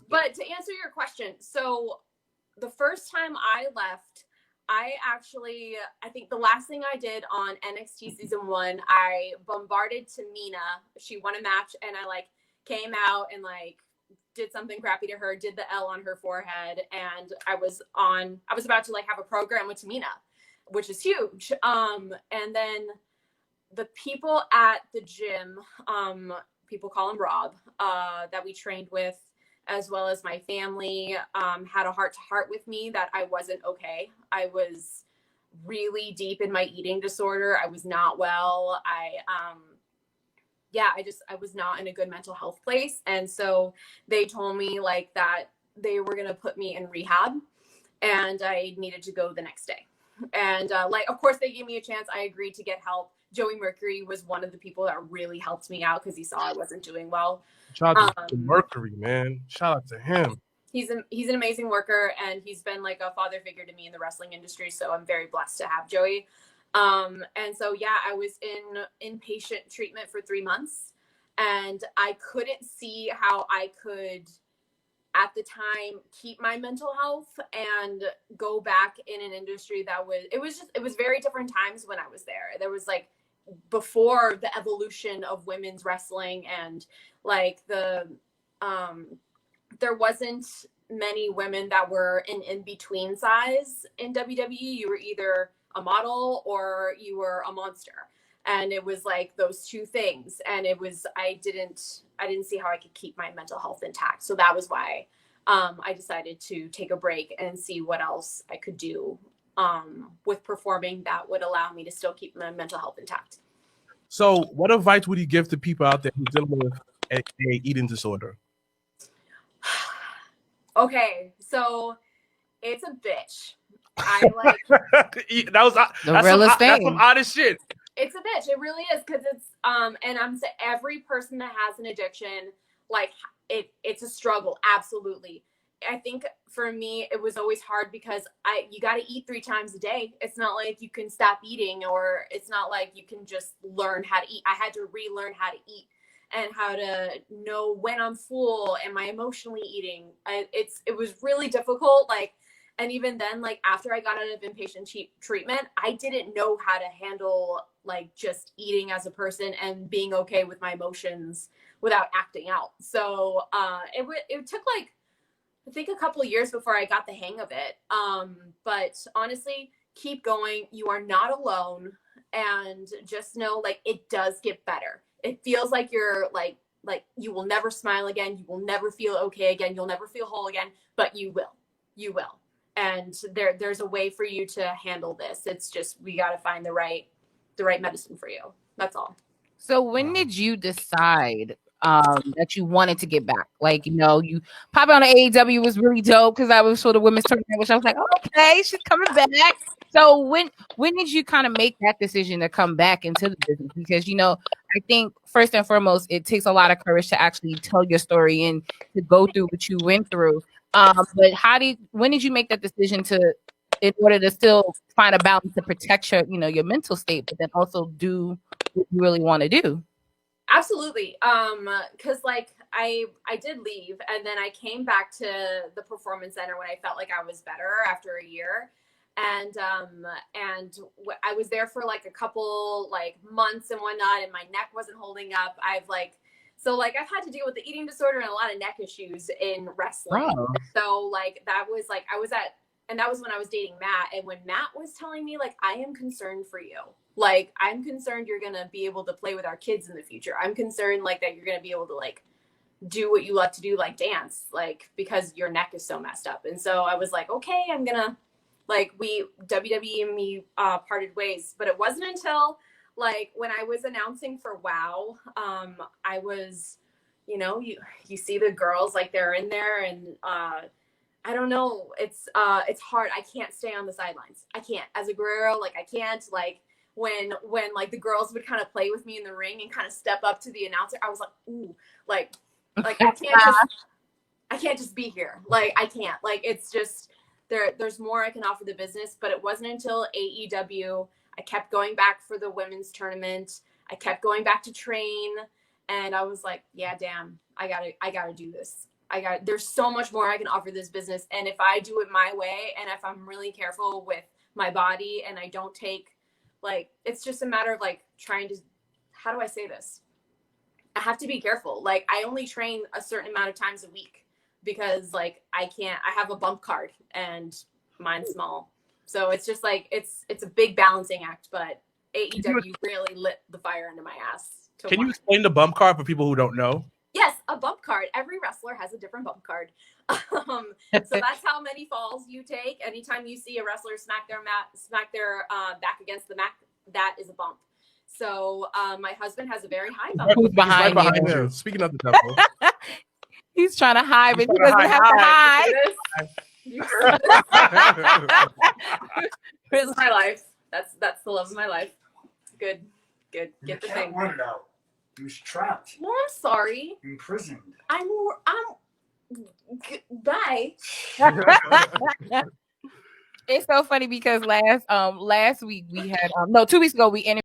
But to answer your question, so the first time I left, I think the last thing I did on NXT season 1, I bombarded Tamina. She won a match, and I like came out and like did something crappy to her, did the L on her forehead, and I was about to like have a program with Tamina, which is huge. And then the people at the gym, people call him Rob, that we trained with, as well as my family, had a heart-to-heart with me that I wasn't okay. I was really deep in my eating disorder. I was not well. I was not in a good mental health place. And so they told me like that they were going to put me in rehab and I needed to go the next day. And like, of course, they gave me a chance. I agreed to get help. Joey Mercury was one of the people that really helped me out because he saw I wasn't doing well. Shout out to Mercury, man. Shout out to him. He's an amazing worker, and he's been like a father figure to me in the wrestling industry. So I'm very blessed to have Joey. And so, yeah, I was in inpatient treatment for 3 months, and I couldn't see how I could, at the time, keep my mental health and go back in an industry that it was very different times when I was there. There was like before the evolution of women's wrestling, and like there wasn't many women that were in between size in WWE. You were either a model or you were a monster. And it was like those two things. And it was, I didn't see how I could keep my mental health intact. So that was why I decided to take a break and see what else I could do with performing that would allow me to still keep my mental health intact. So what advice would you give to people out there who's dealing with a eating disorder? Okay, so it's a bitch. I like that's some oddest shit. It's a bitch. It really is, because it's and I'm saying every person that has an addiction, like it's a struggle. Absolutely. I think for me it was always hard because you got to eat 3 times a day. It's not like you can stop eating, or it's not like you can just learn how to eat. I had to relearn how to eat and how to know when I'm full. Am I emotionally eating? It was really difficult. Like, and even then, like after I got out of inpatient treatment, I didn't know how to handle like just eating as a person and being okay with my emotions without acting out. So it took like, I think a couple of years before I got the hang of it. But honestly, keep going. You are not alone, and just know like it does get better. It feels like you're like you will never smile again. You will never feel okay again. You'll never feel whole again, but you will. You will. And there's a way for you to handle this. It's just, we got to find the right medicine for you. That's all. So when did you decide that you wanted to get back? Like, you pop on the AEW was really dope because I was for the women's tournament, which I was like, okay, she's coming back. So when did you kind of make that decision to come back into the business? Because, I think first and foremost, it takes a lot of courage to actually tell your story and to go through what you went through. But when did you make that decision in order to still find a balance to protect your mental state, but then also do what you really want to do? Absolutely. Cause like I did leave, and then I came back to the performance center when I felt like I was better after a year. And I was there for like a couple like months and whatnot, and my neck wasn't holding up. I've had to deal with the eating disorder and a lot of neck issues in wrestling. Wow. So like that was like, and that was when I was dating Matt. And when Matt was telling me like, I am concerned for you. Like, I'm concerned you're going to be able to play with our kids in the future. I'm concerned like that you're going to be able to like do what you love to do, like dance, like because your neck is so messed up. And so I was like, okay, I'm going to WWE and me parted ways. But it wasn't until like when I was announcing for WoW, I was, you see the girls like they're in there, and I don't know. It's hard. I can't stay on the sidelines. I can't. As a Guerrero, like I can't like when like the girls would kind of play with me in the ring and kind of step up to the announcer, I was like, ooh, like I can't just be here. Like I can't. Like it's just there's more I can offer the business. But it wasn't until AEW I kept going back for the women's tournament. I kept going back to train, and I was like, yeah, damn, I gotta do this. there's so much more I can offer this business. And if I do it my way, and if I'm really careful with my body, and I don't take, like, it's just a matter of like trying to, how do I say this? I have to be careful. Like, I only train a certain amount of times a week because like I have a bump card and mine's small. So it's just like, it's a big balancing act, but AEW really lit the fire under my ass. Can you explain the bump card for people who don't know? Yes, a bump card. Every wrestler has a different bump card. So that's how many falls you take. Anytime you see a wrestler smack their back against the mat, that is a bump. So my husband has a very high bump. Who's behind, right behind you? Speaking of the devil. He's trying to hide, but he doesn't have to hide. This is my life. That's the love of my life. Good. Get the thing. Run it out. He was trapped. Well, I'm sorry. Imprisoned. Bye. It's so funny because last week we had 2 weeks ago we interviewed